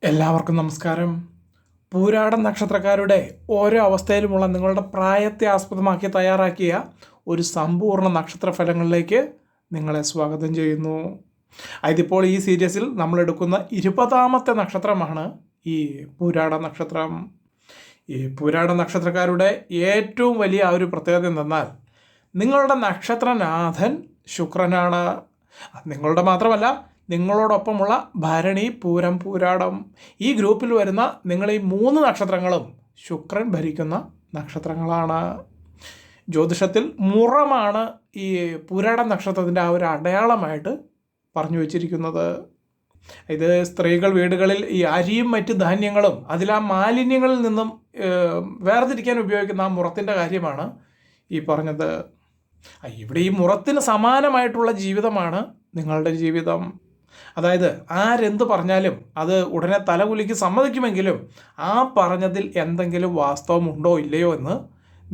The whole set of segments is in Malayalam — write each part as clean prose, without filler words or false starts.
എല്ലാവർക്കും നമസ്കാരം. പൂരാടം നക്ഷത്രക്കാരുടെ ഓരോ അവസ്ഥയിലുമുള്ള നിങ്ങളുടെ പ്രായത്തെ ആസ്പദമാക്കി തയ്യാറാക്കിയ ഒരു സമ്പൂർണ്ണ നക്ഷത്ര ഫലങ്ങളിലേക്ക് നിങ്ങളെ സ്വാഗതം ചെയ്യുന്നു. അതിപ്പോൾ ഈ സീരീസിൽ നമ്മൾ എടുക്കുന്ന 20ാമത്തെ നക്ഷത്രമാണ് ഈ പൂരാട നക്ഷത്രം. ഈ പൂരാട നക്ഷത്രക്കാരുടെ ഏറ്റവും വലിയ ഒരു പ്രത്യേകത എന്തെന്നാൽ നിങ്ങളുടെ നക്ഷത്രനാഥൻ ശുക്രനാണ്. നിങ്ങളുടെ മാത്രമല്ല, നിങ്ങളോടൊപ്പമുള്ള ഭരണി, പൂരം, പൂരാടം ഈ ഗ്രൂപ്പിൽ വരുന്ന നിങ്ങൾ ഈ 3 നക്ഷത്രങ്ങളും ശുക്രൻ ഭരിക്കുന്ന നക്ഷത്രങ്ങളാണ്. ജ്യോതിഷത്തിൽ മുറമാണ് ഈ പൂരാട നക്ഷത്രത്തിൻ്റെ ആ ഒരു അടയാളമായിട്ട് പറഞ്ഞു വച്ചിരിക്കുന്നത്. ഇത് സ്ത്രീകൾ വീടുകളിൽ ഈ അരിയും മറ്റ് ധാന്യങ്ങളും അതിൽ ആ മാലിന്യങ്ങളിൽ നിന്നും വേർതിരിക്കാൻ ഉപയോഗിക്കുന്ന ആ മുറത്തിൻ്റെ കാര്യമാണ് ഈ പറഞ്ഞത്. ഇവിടെ ഈ മുറത്തിന് സമാനമായിട്ടുള്ള ജീവിതമാണ് നിങ്ങളുടെ ജീവിതം. അതായത് ആരെന്ത് പറഞ്ഞാലും അത് ഉടനെ തലകുലുക്കി സമ്മതിക്കുമെങ്കിലും ആ പറഞ്ഞതിൽ എന്തെങ്കിലും വാസ്തവമുണ്ടോ ഇല്ലയോ എന്ന്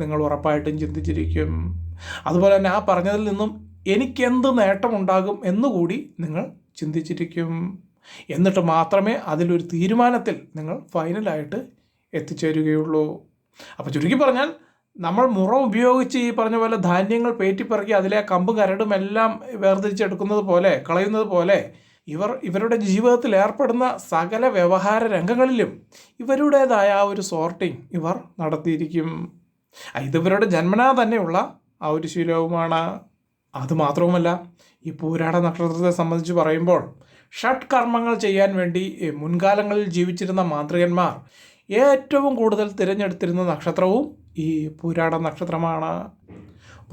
നിങ്ങൾ ഉറപ്പായിട്ടും ചിന്തിച്ചിരിക്കും. അതുപോലെ തന്നെ ആ പറഞ്ഞതിൽ നിന്നും എനിക്കെന്ത് നേട്ടമുണ്ടാകും എന്നുകൂടി നിങ്ങൾ ചിന്തിച്ചിരിക്കും. എന്നിട്ട് മാത്രമേ അതിലൊരു തീരുമാനത്തിൽ നിങ്ങൾ ഫൈനലായിട്ട് എത്തിച്ചേരുകയുള്ളൂ. അപ്പോൾ ചുരുക്കി പറഞ്ഞാൽ, നമ്മൾ മുറ ഉപയോഗിച്ച് ഈ പറഞ്ഞ പോലെ ധാന്യങ്ങൾ പേറ്റിപ്പിറക്കി അതിലെ കമ്പും കരടും എല്ലാം വേർതിരിച്ചെടുക്കുന്നത് പോലെ, കളയുന്നത് പോലെ ഇവരുടെ ജീവിതത്തിൽ ഏർപ്പെടുന്ന സകല വ്യവഹാര രംഗങ്ങളിലും ഇവരുടേതായ ആ ഒരു സോർട്ടിങ് ഇവർ നടത്തിയിരിക്കും. ഇതിവരുടെ ജന്മനാ തന്നെയുള്ള ആ ഒരു ശീലവുമാണ്. അതുമാത്രവുമല്ല, ഈ പൂരാട നക്ഷത്രത്തെ സംബന്ധിച്ച് പറയുമ്പോൾ ഷഡ്കർമ്മങ്ങൾ ചെയ്യാൻ വേണ്ടി മുൻകാലങ്ങളിൽ ജീവിച്ചിരുന്ന മാന്ത്രികന്മാർ ഏറ്റവും കൂടുതൽ തിരഞ്ഞെടുത്തിരുന്ന നക്ഷത്രവും ഈ പൂരാട നക്ഷത്രമാണ്.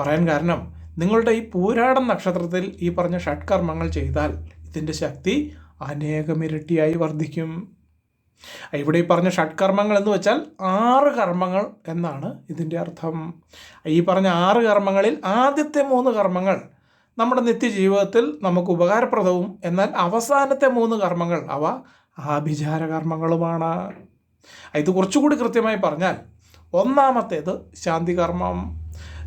പറയാൻ കാരണം, നിങ്ങളുടെ ഈ പൂരാടം നക്ഷത്രത്തിൽ ഈ പറഞ്ഞ ഷഡ്കർമ്മങ്ങൾ ചെയ്താൽ ഇതിൻ്റെ ശക്തി അനേകമിരട്ടിയായി വർദ്ധിക്കും. ഇവിടെ ഈ പറഞ്ഞ ഷഡ്കർമ്മങ്ങൾ എന്ന് വെച്ചാൽ 6 കർമ്മങ്ങൾ എന്നാണ് ഇതിൻ്റെ അർത്ഥം. ഈ പറഞ്ഞ 6 കർമ്മങ്ങളിൽ ആദ്യത്തെ 3 കർമ്മങ്ങൾ നമ്മുടെ നിത്യജീവിതത്തിൽ നമുക്ക് ഉപകാരപ്രദവും, എന്നാൽ അവസാനത്തെ 3 കർമ്മങ്ങൾ അവ ആഭിചാര കർമ്മങ്ങളുമാണ്. ഇത് കുറച്ചുകൂടി കൃത്യമായി പറഞ്ഞാൽ, ഒന്നാമത്തേത് ശാന്തികർമ്മം.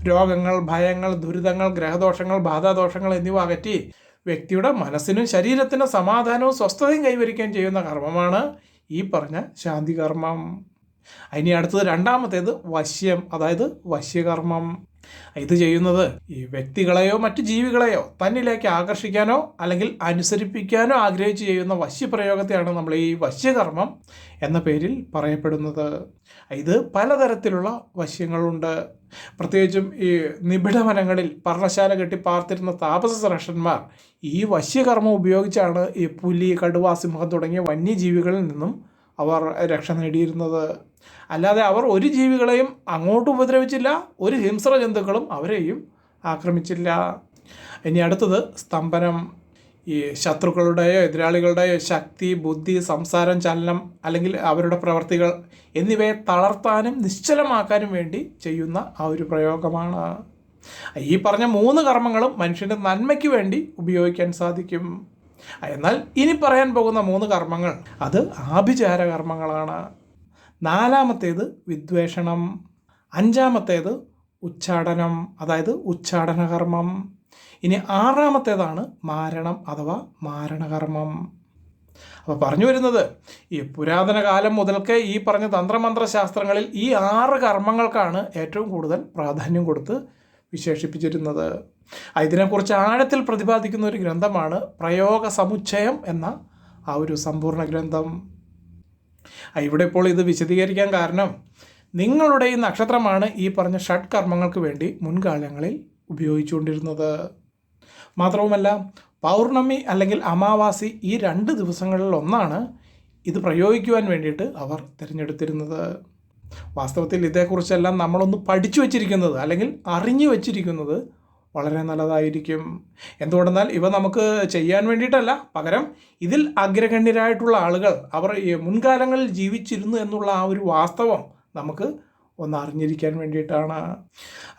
രോഗങ്ങൾ, ഭയങ്ങൾ, ദുരിതങ്ങൾ, ഗ്രഹദോഷങ്ങൾ, ബാധാദോഷങ്ങൾ എന്നിവ അകറ്റി വ്യക്തിയുടെ മനസ്സിനും ശരീരത്തിനും സമാധാനവും സ്വസ്ഥതയും കൈവരിക്കുകയും ചെയ്യുന്ന കർമ്മമാണ് ഈ പറഞ്ഞ ശാന്തികർമ്മം. ഇനി അടുത്തത് രണ്ടാമത്തേത് വശ്യം, അതായത് വശ്യകർമ്മം. ഇത് ചെയ്യുന്നത് ഈ വ്യക്തികളെയോ മറ്റു ജീവികളെയോ തന്നിലേക്ക് ആകർഷിക്കാനോ അല്ലെങ്കിൽ അനുസരിപ്പിക്കാനോ ആഗ്രഹിച്ച് ചെയ്യുന്ന വശ്യപ്രയോഗത്തെയാണ് നമ്മൾ ഈ വശ്യകർമ്മം എന്ന പേരിൽ പറയപ്പെടുന്നത്. ഇത് പലതരത്തിലുള്ള വശ്യങ്ങളുണ്ട്. പ്രത്യേകിച്ചും ഈ നിബിഡവനങ്ങളിൽ പർണശാല കെട്ടി പാർത്തിരുന്ന താപസ ശ്രേഷ്ഠന്മാർ ഈ വശ്യകർമ്മം ഉപയോഗിച്ചാണ് ഈ പുലി, കടുവ, സിംഹം തുടങ്ങിയ വന്യജീവികളിൽ നിന്നും അവർ രക്ഷ നേടിയിരുന്നത്. അല്ലാതെ അവർ ഒരു ജീവികളെയും അങ്ങോട്ട് ഉപദ്രവിച്ചില്ല, ഒരു ഹിംസ്ര ജന്തുക്കളും അവരെയും ആക്രമിച്ചില്ല. ഇനി അടുത്തത് സ്തംഭനം. ഈ ശത്രുക്കളുടെയോ എതിരാളികളുടെയോ ശക്തി, ബുദ്ധി, സംസാരം, ചലനം അല്ലെങ്കിൽ അവരുടെ പ്രവർത്തികൾ എന്നിവയെ തളർത്താനും നിശ്ചലമാക്കാനും വേണ്ടി ചെയ്യുന്ന ആ ഒരു പ്രയോഗമാണ്. ഈ പറഞ്ഞ 3 കർമ്മങ്ങളും മനുഷ്യൻ്റെ നന്മയ്ക്ക് വേണ്ടി ഉപയോഗിക്കാൻ സാധിക്കും. എന്നാൽ ഇനി പറയാൻ പോകുന്ന 3 കർമ്മങ്ങൾ അത് ആഭിചാര കർമ്മങ്ങളാണ്. 4ാമത്തേത് വിദ്വേഷണം. 5ാമത്തേത് ഉച്ചാടനം, അതായത് ഉച്ചാടനകർമ്മം. ഇനി 6ാമത്തേതാണ് മാരണം അഥവാ മാരണകർമ്മം. അപ്പോൾ പറഞ്ഞു വരുന്നത്, ഈ പുരാതന കാലം മുതൽക്കേ ഈ പറഞ്ഞ തന്ത്രമന്ത്രശാസ്ത്രങ്ങളിൽ ഈ 6 കർമ്മങ്ങൾക്കാണ് ഏറ്റവും കൂടുതൽ പ്രാധാന്യം കൊടുത്ത് വിശേഷിപ്പിച്ചിരുന്നത്. ഇതിനെക്കുറിച്ച് ആഴത്തിൽ പ്രതിപാദിക്കുന്ന ഒരു ഗ്രന്ഥമാണ് പ്രയോഗ സമുച്ചയം എന്ന ആ ഒരു സമ്പൂർണ്ണ ഗ്രന്ഥം. ഇവിടെ ഇപ്പോൾ ഇത് വിശദീകരിക്കാൻ കാരണം, നിങ്ങളുടെ ഈ നക്ഷത്രമാണ് ഈ പറഞ്ഞ ഷഡ്കർമ്മങ്ങൾക്ക് വേണ്ടി മുൻകാലങ്ങളിൽ ഉപയോഗിച്ചുകൊണ്ടിരുന്നത്. മാത്രവുമല്ല, പൗർണമി അല്ലെങ്കിൽ അമാവാസി ഈ 2 ദിവസങ്ങളിൽ ഒന്നാണ് ഇത് പ്രയോഗിക്കുവാൻ വേണ്ടിയിട്ട് അവർ തിരഞ്ഞെടുത്തിരുന്നത്. വാസ്തവത്തിൽ ഇതേക്കുറിച്ചെല്ലാം നമ്മളൊന്ന് പഠിച്ചു വച്ചിരിക്കുന്നത് അല്ലെങ്കിൽ അറിഞ്ഞു വച്ചിരിക്കുന്നത് വളരെ നല്ലതായിരിക്കും. എന്തുകൊണ്ടെന്നാൽ ഇവ നമുക്ക് ചെയ്യാൻ വേണ്ടിയിട്ടല്ല, പകരം ഇതിൽ അഗ്രഗണ്യരായിട്ടുള്ള ആളുകൾ അവർ മുൻകാലങ്ങളിൽ ജീവിച്ചിരുന്നു എന്നുള്ള ആ ഒരു വാസ്തവം നമുക്ക് ഒന്ന് അറിഞ്ഞിരിക്കാൻ വേണ്ടിയിട്ടാണ്.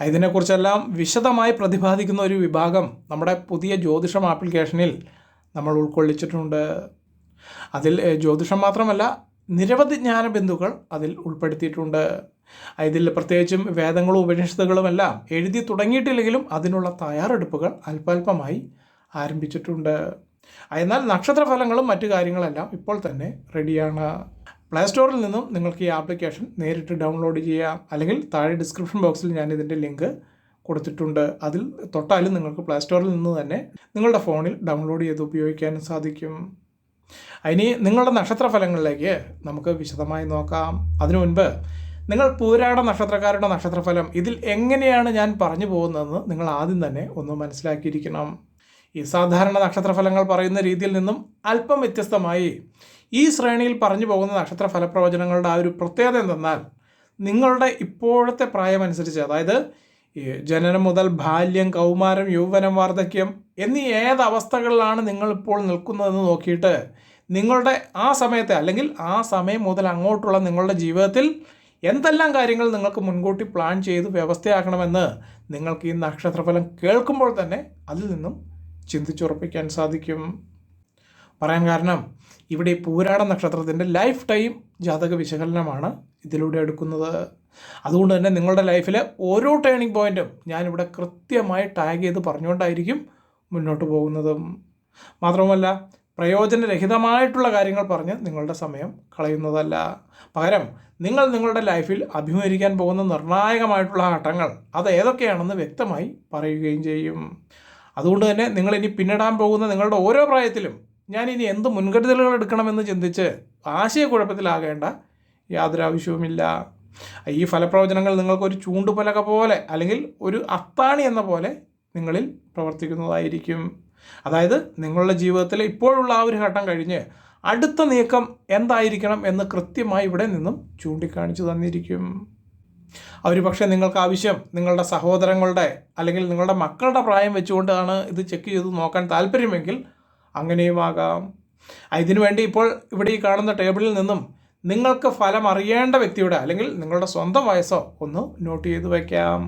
ഇതിനെക്കുറിച്ചെല്ലാം വിശദമായി പ്രതിപാദിക്കുന്ന ഒരു വിഭാഗം നമ്മുടെ പുതിയ ജ്യോതിഷം ആപ്ലിക്കേഷനിൽ നമ്മൾ ഉൾക്കൊള്ളിച്ചിട്ടുണ്ട്. അതിൽ ജ്യോതിഷം മാത്രമല്ല, നിരവധി ജ്ഞാനബിന്ദുക്കൾ അതിൽ ഉൾപ്പെടുത്തിയിട്ടുണ്ട്. ഇതിൽ പ്രത്യേകിച്ചും വേദങ്ങളും ഉപനിഷത്തുകളുമെല്ലാം എഴുതി തുടങ്ങിയിട്ടില്ലെങ്കിലും അതിനുള്ള തയ്യാറെടുപ്പുകൾ അല്പാൽപമായി ആരംഭിച്ചിട്ടുണ്ട്. എന്നാൽ നക്ഷത്രഫലങ്ങളും മറ്റു കാര്യങ്ങളെല്ലാം ഇപ്പോൾ തന്നെ റെഡിയാണ്. പ്ലേ സ്റ്റോറിൽ നിന്നും നിങ്ങൾക്ക് ഈ ആപ്ലിക്കേഷൻ നേരിട്ട് ഡൗൺലോഡ് ചെയ്യാം. അല്ലെങ്കിൽ താഴെ ഡിസ്ക്രിപ്ഷൻ ബോക്സിൽ ഞാൻ ഇതിൻ്റെ ലിങ്ക് കൊടുത്തിട്ടുണ്ട്. അതിൽ തൊട്ടാലും നിങ്ങൾക്ക് പ്ലേ സ്റ്റോറിൽ നിന്ന് തന്നെ നിങ്ങളുടെ ഫോണിൽ ഡൗൺലോഡ് ചെയ്ത് ഉപയോഗിക്കാനും സാധിക്കും. ഇനി നിങ്ങളുടെ നക്ഷത്രഫലങ്ങളിലേക്ക് നമുക്ക് വിശദമായി നോക്കാം. അതിനു മുൻപ് നിങ്ങൾ പൂരാട നക്ഷത്രക്കാരുടെ നക്ഷത്രഫലം ഇതിൽ എങ്ങനെയാണ് ഞാൻ പറഞ്ഞു പോകുന്നതെന്ന് നിങ്ങൾ ആദ്യം തന്നെ ഒന്ന് മനസ്സിലാക്കിയിരിക്കണം. ഈ സാധാരണ നക്ഷത്രഫലങ്ങൾ പറയുന്ന രീതിയിൽ നിന്നും അല്പം വ്യത്യസ്തമായി ഈ ശ്രേണിയിൽ പറഞ്ഞു പോകുന്ന നക്ഷത്ര ഫലപ്രവചനങ്ങളുടെ ആ ഒരു പ്രത്യേകത എന്തെന്നാൽ, നിങ്ങളുടെ ഇപ്പോഴത്തെ പ്രായമനുസരിച്ച്, അതായത് ജനനം മുതൽ ബാല്യം, കൗമാരം, യൗവനം, വാർദ്ധക്യം എന്നീ ഏത് അവസ്ഥകളിലാണ് നിങ്ങളിപ്പോൾ നിൽക്കുന്നതെന്ന് നോക്കിയിട്ട് നിങ്ങളുടെ ആ സമയത്തെ അല്ലെങ്കിൽ ആ സമയം മുതൽ അങ്ങോട്ടുള്ള നിങ്ങളുടെ ജീവിതത്തിൽ എന്തെല്ലാം കാര്യങ്ങൾ നിങ്ങൾക്ക് മുൻകൂട്ടി പ്ലാൻ ചെയ്ത് വ്യവസ്ഥയാക്കണമെന്ന് നിങ്ങൾക്ക് ഈ നക്ഷത്രഫലം കേൾക്കുമ്പോൾ തന്നെ അതിൽ നിന്നും ചിന്തിച്ചുറപ്പിക്കാൻ സാധിക്കും. പറയാൻ കാരണം, ഇവിടെ ഈ പൂരാട നക്ഷത്രത്തിൻ്റെ ലൈഫ് ടൈം ജാതക വിശകലനമാണ് ഇതിലൂടെ എടുക്കുന്നത്. അതുകൊണ്ട് തന്നെ നിങ്ങളുടെ ലൈഫിലെ ഓരോ ടേണിംഗ് പോയിൻറ്റും ഞാനിവിടെ കൃത്യമായി ടാഗ് ചെയ്ത് പറഞ്ഞുകൊണ്ടായിരിക്കും മുന്നോട്ട് പോകുന്നതും. മാത്രവുമല്ല, പ്രയോജനരഹിതമായിട്ടുള്ള കാര്യങ്ങൾ പറഞ്ഞ് നിങ്ങളുടെ സമയം കളയുന്നതല്ല. പകരം നിങ്ങൾ നിങ്ങളുടെ ലൈഫിൽ അഭിമുഖീകരിക്കാൻ പോകുന്ന നിർണായകമായിട്ടുള്ള ഘട്ടങ്ങൾ അത് ഏതൊക്കെയാണെന്ന് വ്യക്തമായി പറയുകയും ചെയ്യും. അതുകൊണ്ട് തന്നെ നിങ്ങളിനി പിന്നിടാൻ പോകുന്ന നിങ്ങളുടെ ഓരോ പ്രായത്തിലും ഞാനിനി എന്ത് മുൻകരുതലുകൾ എടുക്കണമെന്ന് ചിന്തിച്ച് ആശയക്കുഴപ്പത്തിലാകേണ്ട യാതൊരു ആവശ്യവുമില്ല. ഈ ഫലപ്രവചനങ്ങൾ നിങ്ങൾക്കൊരു ചൂണ്ടുപലക പോലെ അല്ലെങ്കിൽ ഒരു അത്താണി എന്ന പോലെ നിങ്ങളിൽ പ്രവർത്തിക്കുന്നതായിരിക്കും. അതായത് നിങ്ങളുടെ ജീവിതത്തിൽ ഇപ്പോഴുള്ള ആ ഒരു ഘട്ടം കഴിഞ്ഞ് അടുത്ത നീക്കം എന്തായിരിക്കണം എന്ന് കൃത്യമായി ഇവിടെ നിന്നും ചൂണ്ടിക്കാണിച്ചു തന്നിരിക്കും. ഒരു പക്ഷേ നിങ്ങൾക്ക് ആവശ്യം നിങ്ങളുടെ സഹോദരങ്ങളുടെ അല്ലെങ്കിൽ നിങ്ങളുടെ മക്കളുടെ പ്രായം വെച്ചുകൊണ്ടാണ് ഇത് ചെക്ക് ചെയ്ത് നോക്കാൻ താല്പര്യമെങ്കിൽ അങ്ങനെയുമാകാം. ഇതിനു വേണ്ടി ഇപ്പോൾ ഇവിടെ ഈ കാണുന്ന ടേബിളിൽ നിന്നും നിങ്ങൾക്ക് ഫലം അറിയേണ്ട വ്യക്തിയുടെ അല്ലെങ്കിൽ നിങ്ങളുടെ സ്വന്തം വയസ്സോ ഒന്ന് നോട്ട് ചെയ്ത് വയ്ക്കാം.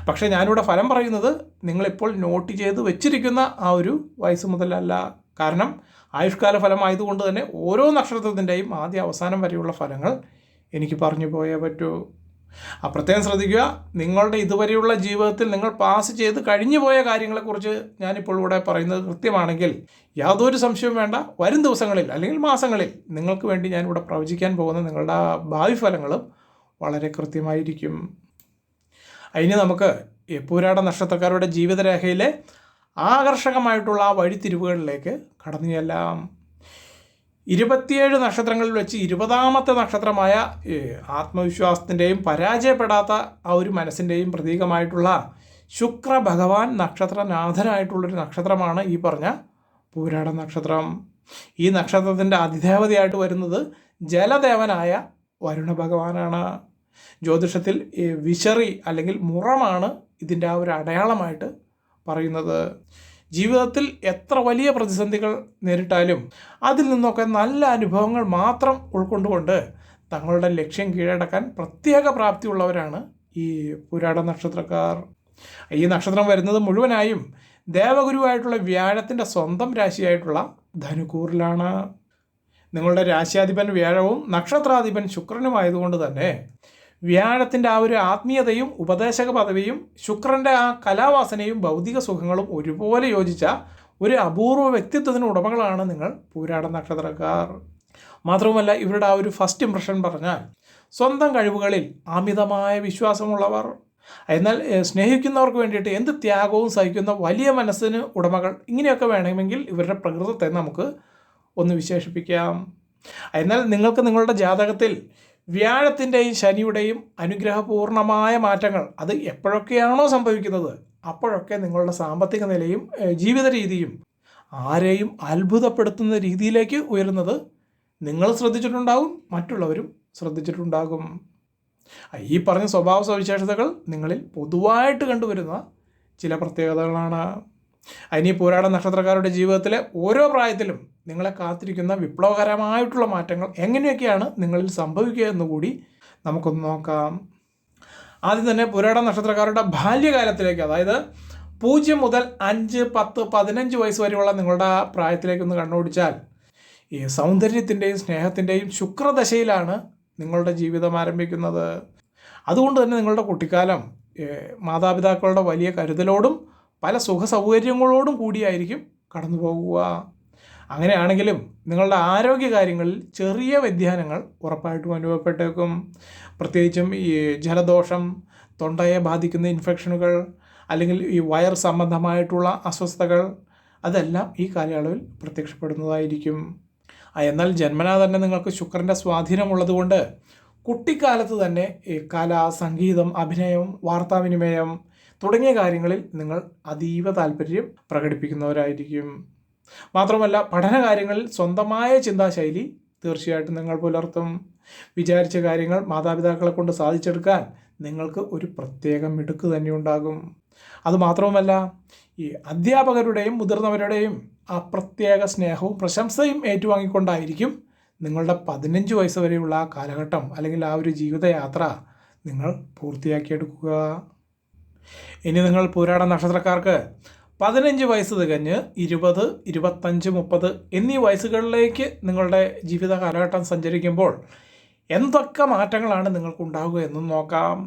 പക്ഷേ ഞാനിവിടെ ഫലം പറയുന്നത് നിങ്ങളിപ്പോൾ നോട്ട് ചെയ്ത് വെച്ചിരിക്കുന്ന ആ ഒരു വയസ്സ് മുതലല്ല. കാരണം ആയുഷ്കാല ഫലമായതുകൊണ്ട് തന്നെ ഓരോ നക്ഷത്രത്തിൻ്റെയും ആദ്യ അവസാനം വരെയുള്ള ഫലങ്ങൾ എനിക്ക് പറഞ്ഞു പോയേ പറ്റൂ. പ്രത്യേകം ശ്രദ്ധിക്കുക, നിങ്ങളുടെ ഇതുവരെയുള്ള ജീവിതത്തിൽ നിങ്ങൾ പാസ് ചെയ്ത് കഴിഞ്ഞു പോയ കാര്യങ്ങളെക്കുറിച്ച് ഞാനിപ്പോൾ ഇവിടെ പറയുന്നത് കൃത്യമാണെങ്കിൽ യാതൊരു സംശയവും വേണ്ട, വരും ദിവസങ്ങളിൽ അല്ലെങ്കിൽ മാസങ്ങളിൽ നിങ്ങൾക്ക് വേണ്ടി ഞാനിവിടെ പ്രവചിക്കാൻ പോകുന്ന നിങ്ങളുടെ ഭാവി ഫലങ്ങളും വളരെ കൃത്യമായിരിക്കും. അതിന് നമുക്ക് പൂരാട നക്ഷത്രക്കാരുടെ ജീവിതരേഖയിലെ ആകർഷകമായിട്ടുള്ള ആ വഴിത്തിരിവുകളിലേക്ക് കടന്നു ചെല്ലാം. 27 നക്ഷത്രങ്ങളിൽ വെച്ച് 20ാമത്തെ നക്ഷത്രമായ ആത്മവിശ്വാസത്തിൻ്റെയും പരാജയപ്പെടാത്ത ആ ഒരു മനസ്സിൻ്റെയും പ്രതീകമായിട്ടുള്ള ശുക്ര ഭഗവാൻ നക്ഷത്രനാഥനായിട്ടുള്ളൊരു നക്ഷത്രമാണ് ഈ പറഞ്ഞ പൂരാട നക്ഷത്രം. ഈ നക്ഷത്രത്തിൻ്റെ അതിദേവതയായിട്ട് വരുന്നത് ജലദേവനായ വരുണ ഭഗവാനാണ്. ജ്യോതിഷത്തിൽ വിശറി അല്ലെങ്കിൽ മുറമാണ് ഇതിൻ്റെ ആ ഒരു അടയാളമായിട്ട് പറയുന്നത്. ജീവിതത്തിൽ എത്ര വലിയ പ്രതിസന്ധികൾ നേരിട്ടാലും അതിൽ നിന്നൊക്കെ നല്ല അനുഭവങ്ങൾ മാത്രം ഉൾക്കൊണ്ടുകൊണ്ട് തങ്ങളുടെ ലക്ഷ്യം കീഴടക്കാൻ പ്രത്യേക പ്രാപ്തിയുള്ളവരാണ് ഈ പൂരാട നക്ഷത്രക്കാർ. ഈ നക്ഷത്രം വരുന്നത് മുഴുവനായും ദേവഗുരുവായിട്ടുള്ള വ്യാഴത്തിൻ്റെ സ്വന്തം രാശിയായിട്ടുള്ള ധനുക്കൂറിലാണ്. നിങ്ങളുടെ രാശിയാധിപൻ വ്യാഴവും നക്ഷത്രാധിപൻ ശുക്രനുമായതുകൊണ്ട് തന്നെ വ്യാഴത്തിൻ്റെ ആ ഒരു ആത്മീയതയും ഉപദേശക പദവിയും ശുക്രൻ്റെ ആ കലാവാസനയും ഭൗതിക സുഖങ്ങളും ഒരുപോലെ യോജിച്ച ഒരു അപൂർവ വ്യക്തിത്വത്തിന് ഉടമകളാണ് നിങ്ങൾ പൂരാട നക്ഷത്രക്കാർ. മാത്രവുമല്ല, ഇവരുടെ ആ ഒരു ഫസ്റ്റ് ഇംപ്രഷൻ പറഞ്ഞാൽ സ്വന്തം കഴിവുകളിൽ അമിതമായ വിശ്വാസമുള്ളവർ, എന്നാൽ സ്നേഹിക്കുന്നവർക്ക് വേണ്ടിയിട്ട് എന്ത് ത്യാഗവും സഹിക്കുന്ന വലിയ മനസ്സിന് ഉടമകൾ, ഇങ്ങനെയൊക്കെ വേണമെങ്കിൽ ഇവരുടെ പ്രകൃതത്തെ നമുക്ക് ഒന്ന് വിശേഷിപ്പിക്കാം. എന്നാൽ നിങ്ങൾക്ക് നിങ്ങളുടെ ജാതകത്തിൽ വ്യാഴത്തിൻ്റെയും ശനിയുടെയും അനുഗ്രഹപൂർണമായ മാറ്റങ്ങൾ അത് എപ്പോഴൊക്കെയാണോ സംഭവിക്കുന്നത് അപ്പോഴൊക്കെ നിങ്ങളുടെ സാമ്പത്തിക നിലയും ജീവിത രീതിയും ആരെയും അത്ഭുതപ്പെടുത്തുന്ന രീതിയിലേക്ക് ഉയരുന്നത് നിങ്ങൾ ശ്രദ്ധിച്ചിട്ടുണ്ടാകും, മറ്റുള്ളവരും ശ്രദ്ധിച്ചിട്ടുണ്ടാകും. ഈ പറഞ്ഞ സ്വഭാവ സവിശേഷതകൾ നിങ്ങളിൽ പൊതുവായിട്ട് കണ്ടുവരുന്ന ചില പ്രത്യേകതകളാണ്. അതിന് പൂരാട നക്ഷത്രക്കാരുടെ ജീവിതത്തിലെ ഓരോ പ്രായത്തിലും നിങ്ങളെ കാത്തിരിക്കുന്ന വിപ്ലവകരമായിട്ടുള്ള മാറ്റങ്ങൾ എങ്ങനെയൊക്കെയാണ് നിങ്ങളിൽ സംഭവിക്കുക എന്നുകൂടി നമുക്കൊന്ന് നോക്കാം. ആദ്യം തന്നെ പൂരാട നക്ഷത്രക്കാരുടെ ബാല്യകാലത്തിലേക്ക്, അതായത് 0 മുതൽ 5, 10, 15 വയസ്സ് വരെയുള്ള നിങ്ങളുടെ പ്രായത്തിലേക്കൊന്ന് കണ്ണോടിച്ചാൽ ഈ സൗന്ദര്യത്തിൻ്റെയും സ്നേഹത്തിൻ്റെയും ശുക്രദശയിലാണ് നിങ്ങളുടെ ജീവിതം ആരംഭിക്കുന്നത്. അതുകൊണ്ട് തന്നെ നിങ്ങളുടെ കുട്ടിക്കാലം മാതാപിതാക്കളുടെ വലിയ കരുതലോടും പല സുഖ സൗകര്യങ്ങളോടും കൂടിയായിരിക്കും കടന്നു പോകുക. അങ്ങനെയാണെങ്കിലും നിങ്ങളുടെ ആരോഗ്യകാര്യങ്ങളിൽ ചെറിയ വ്യതിയാനങ്ങൾ ഉറപ്പായിട്ടും അനുഭവപ്പെട്ടേക്കും. പ്രത്യേകിച്ചും ഈ ജലദോഷം, തൊണ്ടയെ ബാധിക്കുന്ന ഇൻഫെക്ഷനുകൾ, അല്ലെങ്കിൽ ഈ വയർ സംബന്ധമായിട്ടുള്ള അസ്വസ്ഥതകൾ, അതെല്ലാം ഈ കാലയളവിൽ പ്രത്യക്ഷപ്പെടുന്നതായിരിക്കും. എന്നാൽ ജന്മനാ തന്നെ നിങ്ങൾക്ക് ശുക്രൻ്റെ സ്വാധീനമുള്ളതുകൊണ്ട് കുട്ടിക്കാലത്ത് തന്നെ ഈ കല, സംഗീതം, അഭിനയം, വാർത്താവിനിമയം തുടങ്ങിയ കാര്യങ്ങളിൽ നിങ്ങൾ അതീവ താല്പര്യം പ്രകടിപ്പിക്കുന്നവരായിരിക്കും. മാത്രമല്ല പഠനകാര്യങ്ങളിൽ സ്വന്തമായ ചിന്താശൈലി തീർച്ചയായിട്ടും നിങ്ങൾ പുലർത്തും. വിചാരിച്ച കാര്യങ്ങൾ മാതാപിതാക്കളെ കൊണ്ട് സാധിച്ചെടുക്കാൻ നിങ്ങൾക്ക് ഒരു പ്രത്യേക മിടുക്ക് തന്നെ ഉണ്ടാകും. അതുമാത്രവുമല്ല, ഈ അധ്യാപകരുടെയും മുതിർന്നവരുടെയും ആ പ്രത്യേക സ്നേഹവും പ്രശംസയും ഏറ്റുവാങ്ങിക്കൊണ്ടായിരിക്കും നിങ്ങളുടെ 15 വയസ്സ് വരെയുള്ള ആ കാലഘട്ടം അല്ലെങ്കിൽ ആ ഒരു ജീവിതയാത്ര നിങ്ങൾ പൂർത്തിയാക്കിയെടുക്കുക. ഇനി നിങ്ങൾ പൂരാട നക്ഷത്രക്കാർക്ക് 15 വയസ്സ് തികഞ്ഞ് 20, 25, 30 എന്നീ വയസ്സുകളിലേക്ക് നിങ്ങളുടെ ജീവിത കാലഘട്ടം സഞ്ചരിക്കുമ്പോൾ എന്തൊക്കെ മാറ്റങ്ങളാണ് നിങ്ങൾക്കുണ്ടാവുക എന്നും നോക്കാം.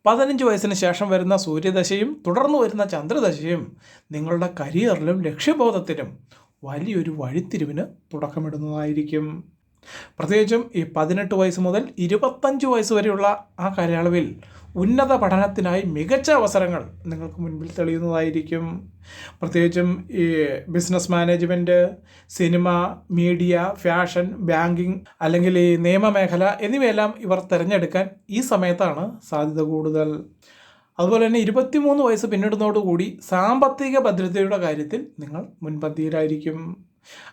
15 വയസ്സിന് ശേഷം വരുന്ന സൂര്യദശയും തുടർന്ന് വരുന്ന ചന്ദ്രദശയും നിങ്ങളുടെ കരിയറിലും ലക്ഷ്യബോധത്തിലും വലിയൊരു വഴിത്തിരിവിന് തുടക്കമിടുന്നതായിരിക്കും. പ്രത്യേകിച്ചും ഈ 18 വയസ്സ് മുതൽ 25 വയസ്സ് വരെയുള്ള ആ കാലയളവിൽ ഉന്നത പഠനത്തിനായി മികച്ച അവസരങ്ങൾ നിങ്ങൾക്ക് മുൻപിൽ തെളിയുന്നതായിരിക്കും. പ്രത്യേകിച്ചും ഈ business management, cinema, media, fashion, banking അല്ലെങ്കിൽ ഈ നിയമമേഖല എന്നിവയെല്ലാം ഇവർ തിരഞ്ഞെടുക്കാൻ ഈ സമയത്താണ് സാധ്യത കൂടുതൽ. അതുപോലെ തന്നെ 23 വയസ്സ് പിന്നിടുന്നതോടുകൂടി സാമ്പത്തിക ഭദ്രതയുടെ കാര്യത്തിൽ നിങ്ങൾ മുൻപന്തിയിലായിരിക്കും.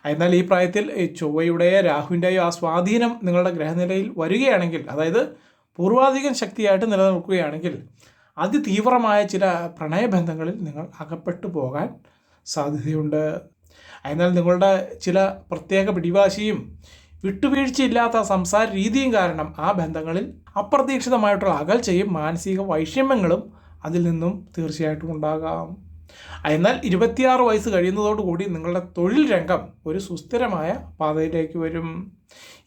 എന്നാൽ ഈ പ്രായത്തിൽ ചൊവ്വയുടെയോ രാഹുവിൻ്റെയോ ആ സ്വാധീനം നിങ്ങളുടെ ഗ്രഹനിലയിൽ വരികയാണെങ്കിൽ, അതായത് പൂർവാധികം ശക്തിയായിട്ട് നിലനിൽക്കുകയാണെങ്കിൽ അതിതീവ്രമായ ചില പ്രണയബന്ധങ്ങളിൽ നിങ്ങൾ അകപ്പെട്ടു പോകാൻ സാധ്യതയുണ്ട്. എന്നാൽ നിങ്ങളുടെ ചില പ്രത്യേക പിടിവാശിയും വിട്ടുവീഴ്ചയില്ലാത്ത സംസാര രീതിയും കാരണം ആ ബന്ധങ്ങളിൽ അപ്രതീക്ഷിതമായിട്ടുള്ള അകൽച്ചയും മാനസിക വൈഷമ്യങ്ങളും അതിൽ നിന്നും തീർച്ചയായിട്ടും ഉണ്ടാകാം. എന്നാൽ 26 വയസ്സ് കഴിയുന്നതോടുകൂടി നിങ്ങളുടെ തൊഴിൽ രംഗം ഒരു സുസ്ഥിരമായ പാതയിലേക്ക് വരും.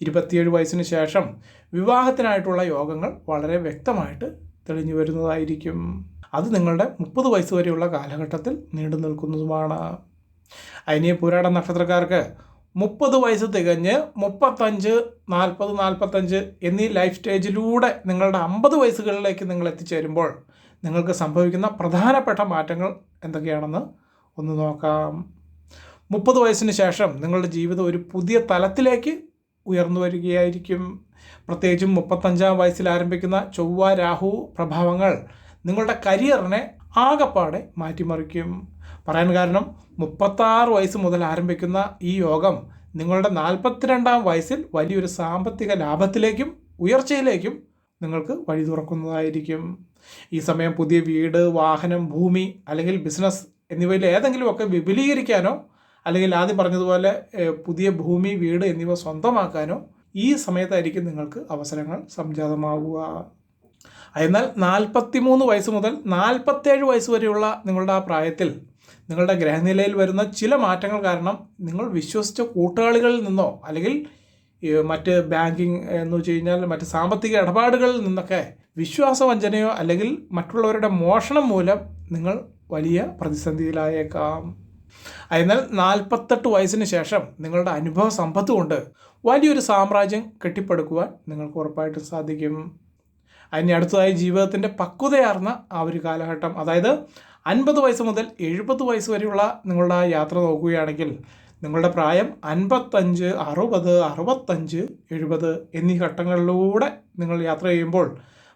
27 വയസ്സിന് ശേഷം വിവാഹത്തിനായിട്ടുള്ള യോഗങ്ങൾ വളരെ വ്യക്തമായിട്ട് തെളിഞ്ഞു വരുന്നതായിരിക്കും. അത് നിങ്ങളുടെ 30 വയസ്സ് വരെയുള്ള കാലഘട്ടത്തിൽ നീണ്ടു നിൽക്കുന്നതുമാണ്. അതിന് പൂരാട നക്ഷത്രക്കാർക്ക് 30 വയസ്സ് തികഞ്ഞ് 35, 40, 45 എന്നീ ലൈഫ് സ്റ്റേജിലൂടെ നിങ്ങളുടെ 50 വയസ്സുകളിലേക്ക് നിങ്ങൾ എത്തിച്ചേരുമ്പോൾ നിങ്ങൾക്ക് സംഭവിക്കുന്ന പ്രധാനപ്പെട്ട മാറ്റങ്ങൾ എന്തൊക്കെയാണെന്ന് ഒന്ന് നോക്കാം. 30 വയസ്സിന് ശേഷം നിങ്ങളുടെ ജീവിതം ഒരു പുതിയ തലത്തിലേക്ക് ഉയർന്നു വരികയായിരിക്കും. പ്രത്യേകിച്ചും 35-ാം വയസ്സിൽ ആരംഭിക്കുന്ന ചൊവ്വ രാഹു പ്രഭാവങ്ങൾ നിങ്ങളുടെ കരിയറിനെ ആകപ്പാടെ മാറ്റിമറിക്കും. പറയാൻ കാരണം 36 വയസ്സ് മുതൽ ആരംഭിക്കുന്ന ഈ യോഗം നിങ്ങളുടെ 42-ാം വയസ്സിൽ വലിയൊരു സാമ്പത്തിക ലാഭത്തിലേക്കും ഉയർച്ചയിലേക്കും നിങ്ങൾക്ക് വഴി തുറക്കുന്നതായിരിക്കും. ഈ സമയം പുതിയ വീട്, വാഹനം, ഭൂമി അല്ലെങ്കിൽ ബിസിനസ് എന്നിവയിൽ ഏതെങ്കിലുമൊക്കെ വിപുലീകരിക്കാനോ അല്ലെങ്കിൽ ആദ്യം പറഞ്ഞതുപോലെ പുതിയ ഭൂമി, വീട് എന്നിവ സ്വന്തമാക്കാനോ ഈ സമയത്തായിരിക്കും നിങ്ങൾക്ക് അവസരങ്ങൾ സംജാതമാവുക. എന്നാൽ 43 വയസ്സ് മുതൽ 47 വയസ്സ് വരെയുള്ള നിങ്ങളുടെ ആ പ്രായത്തിൽ നിങ്ങളുടെ ഗ്രഹനിലയിൽ വരുന്ന ചില മാറ്റങ്ങൾ കാരണം നിങ്ങൾ വിശ്വസിച്ച കൂട്ടാളികളിൽ നിന്നോ അല്ലെങ്കിൽ മറ്റ് ബാങ്കിങ് എന്ന് വെച്ച് കഴിഞ്ഞാൽ മറ്റ് സാമ്പത്തിക ഇടപാടുകളിൽ നിന്നൊക്കെ വിശ്വാസവഞ്ചനയോ അല്ലെങ്കിൽ മറ്റുള്ളവരുടെ മോഷണം മൂലം നിങ്ങൾ വലിയ പ്രതിസന്ധിയിലായേക്കാം. എന്നാൽ 48 വയസ്സിന് ശേഷം നിങ്ങളുടെ അനുഭവ സമ്പത്ത് കൊണ്ട് വലിയൊരു സാമ്രാജ്യം കെട്ടിപ്പടുക്കുവാൻ നിങ്ങൾക്ക് ഉറപ്പായിട്ടും സാധിക്കും. അതിന് അടുത്തതായി ജീവിതത്തിൻ്റെ പക്വതയാർന്ന ആ ഒരു കാലഘട്ടം, അതായത് 50 വയസ്സ് മുതൽ 70 വയസ്സ് വരെയുള്ള നിങ്ങളുടെ യാത്ര നോക്കുകയാണെങ്കിൽ നിങ്ങളുടെ പ്രായം 55, 60, 65, 70 എന്നീ ഘട്ടങ്ങളിലൂടെ നിങ്ങൾ യാത്ര ചെയ്യുമ്പോൾ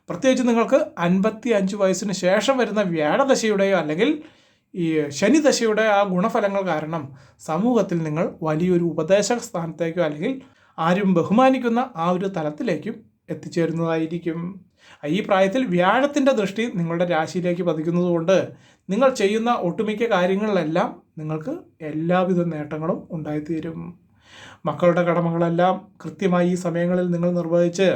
പ്രത്യേകിച്ച് നിങ്ങൾക്ക് 55 വയസ്സിന് ശേഷം വരുന്ന വ്യാഴദശയുടെയോ അല്ലെങ്കിൽ ഈ ശനിദശയുടെ ആ ഗുണഫലങ്ങൾ കാരണം സമൂഹത്തിൽ നിങ്ങൾ വലിയൊരു ഉപദേശക സ്ഥാനത്തേക്കോ അല്ലെങ്കിൽ ആരും ബഹുമാനിക്കുന്ന ആ ഒരു തലത്തിലേക്കും എത്തിച്ചേരുന്നതായിരിക്കും. ഈ പ്രായത്തിൽ വ്യാഴത്തിൻ്റെ ദൃഷ്ടി നിങ്ങളുടെ രാശിയിലേക്ക് പതിക്കുന്നതുകൊണ്ട് നിങ്ങൾ ചെയ്യുന്ന ഒട്ടുമിക്ക കാര്യങ്ങളിലെല്ലാം നിങ്ങൾക്ക് എല്ലാവിധ നേട്ടങ്ങളും ഉണ്ടായിത്തീരും. മക്കളുടെ കടമകളെല്ലാം കൃത്യമായി ഈ സമയങ്ങളിൽ നിങ്ങൾ നിർവഹിച്ച്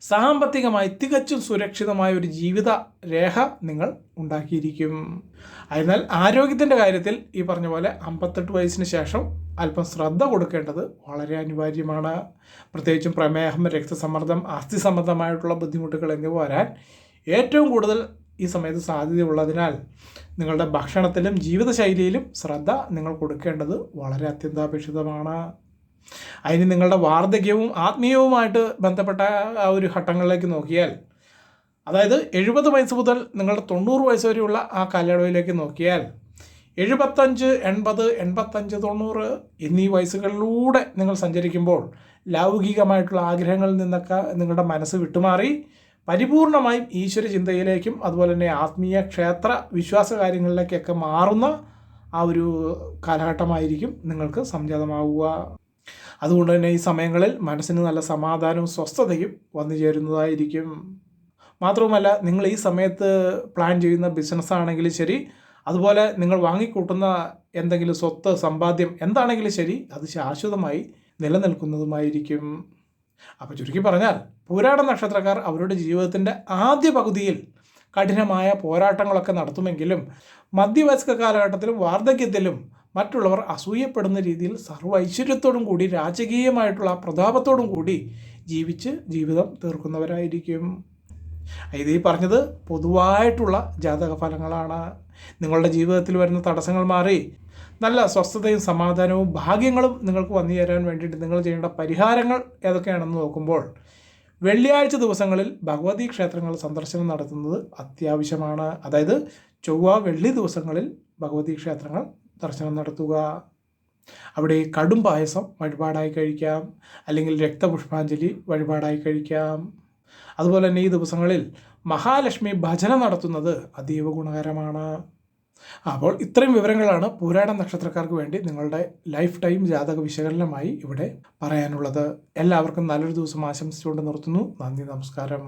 സാമ്പത്തികമായി തികച്ചും സുരക്ഷിതമായ ഒരു ജീവിത രേഖ നിങ്ങൾ ഉണ്ടാക്കിയിരിക്കും. എന്നാൽ ആരോഗ്യത്തിൻ്റെ കാര്യത്തിൽ ഈ പറഞ്ഞ പോലെ 58 വയസ്സിന് ശേഷം അല്പം ശ്രദ്ധ കൊടുക്കേണ്ടത് വളരെ അനിവാര്യമാണ്. പ്രത്യേകിച്ചും പ്രമേഹം, രക്തസമ്മർദ്ദം, അസ്ഥി സംബന്ധമായിട്ടുള്ള ബുദ്ധിമുട്ടുകൾ എന്നിവ വരാൻ ഏറ്റവും കൂടുതൽ ഈ സമയത്ത് സാധ്യതയുള്ളതിനാൽ നിങ്ങളുടെ ഭക്ഷണത്തിലും ജീവിതശൈലിയിലും ശ്രദ്ധ നിങ്ങൾ കൊടുക്കേണ്ടത് വളരെ അത്യന്താപേക്ഷിതമാണ്. അതിന് നിങ്ങളുടെ വാർദ്ധക്യവും ആത്മീയവുമായിട്ട് ബന്ധപ്പെട്ട ആ ഒരു ഘട്ടങ്ങളിലേക്ക് നോക്കിയാൽ, അതായത് 70 വയസ്സ് മുതൽ നിങ്ങളുടെ 90 വയസ്സ് വരെയുള്ള ആ കാലയളവിലേക്ക് നോക്കിയാൽ 75, 80, 85, 90 എന്നീ വയസ്സുകളിലൂടെ നിങ്ങൾ സഞ്ചരിക്കുമ്പോൾ ലൗകികമായിട്ടുള്ള ആഗ്രഹങ്ങളിൽ നിന്നൊക്കെ നിങ്ങളുടെ മനസ്സ് വിട്ടുമാറി പരിപൂർണമായും ഈശ്വര ചിന്തയിലേക്കും അതുപോലെ തന്നെ ആത്മീയ ക്ഷേത്ര വിശ്വാസ കാര്യങ്ങളിലേക്കൊക്കെ മാറുന്ന ആ ഒരു കാലഘട്ടമായിരിക്കും നിങ്ങൾക്ക് സംജാതമാവുക. അതുകൊണ്ട് തന്നെ ഈ സമയങ്ങളിൽ മനസ്സിന് നല്ല സമാധാനവും സ്വസ്ഥതയും വന്നു ചേരുന്നതായിരിക്കും. മാത്രവുമല്ല, നിങ്ങൾ ഈ സമയത്ത് പ്ലാൻ ചെയ്യുന്ന ബിസിനസ് ആണെങ്കിലും ശരി, അതുപോലെ നിങ്ങൾ വാങ്ങിക്കൂട്ടുന്ന എന്തെങ്കിലും സ്വത്ത് സമ്പാദ്യം എന്താണെങ്കിലും ശരി, അത് ശാശ്വതമായി നിലനിൽക്കുന്നതുമായിരിക്കും. അപ്പോൾ ചുരുക്കി പറഞ്ഞാൽ, പൂരാട നക്ഷത്രക്കാർ അവരുടെ ജീവിതത്തിൻ്റെ ആദ്യ പകുതിയിൽ കഠിനമായ പോരാട്ടങ്ങളൊക്കെ നടത്തുമെങ്കിലും മധ്യവയസ്ക കാലഘട്ടത്തിലും വാർദ്ധക്യത്തിലും മറ്റുള്ളവർ അസൂയപ്പെടുന്ന രീതിയിൽ സർവ്വ ഐശ്വര്യത്തോടും കൂടി രാജകീയമായിട്ടുള്ള പ്രതാപത്തോടും കൂടി ജീവിച്ച് ജീവിതം തീർക്കുന്നവരായിരിക്കും. ഇത് ഈ പറഞ്ഞത് പൊതുവായിട്ടുള്ള ജാതക ഫലങ്ങളാണ്. നിങ്ങളുടെ ജീവിതത്തിൽ വരുന്ന തടസ്സങ്ങൾ മാറി നല്ല സ്വസ്ഥതയും സമാധാനവും ഭാഗ്യങ്ങളും നിങ്ങൾക്ക് വന്നു ചേരാൻ വേണ്ടിയിട്ട് നിങ്ങൾ ചെയ്യേണ്ട പരിഹാരങ്ങൾ ഏതൊക്കെയാണെന്ന് നോക്കുമ്പോൾ, വെള്ളിയാഴ്ച ദിവസങ്ങളിൽ ഭഗവതി ക്ഷേത്രങ്ങൾ സന്ദർശനം നടത്തുന്നത് അത്യാവശ്യമാണ്. അതായത് ചൊവ്വ വെള്ളി ദിവസങ്ങളിൽ ഭഗവതി ക്ഷേത്രങ്ങൾ ദർശനം നടത്തുക. അവിടെ കടും പായസം വഴിപാടായി കഴിക്കാം, അല്ലെങ്കിൽ രക്തപുഷ്പാഞ്ജലി വഴിപാടായി കഴിക്കാം. അതുപോലെ തന്നെ ഈ ദിവസങ്ങളിൽ മഹാലക്ഷ്മി ഭജന നടത്തുന്നത് അതീവ ഗുണകരമാണ്. അപ്പോൾ ഇത്രയും വിവരങ്ങളാണ് പൂരാട നക്ഷത്രക്കാർക്ക് വേണ്ടി നിങ്ങളുടെ ലൈഫ് ടൈം ജാതക വിശകലനമായി ഇവിടെ പറയാനുള്ളത്. എല്ലാവർക്കും നല്ലൊരു ദിവസം ആശംസിച്ചുകൊണ്ട് നിർത്തുന്നു. നന്ദി, നമസ്കാരം.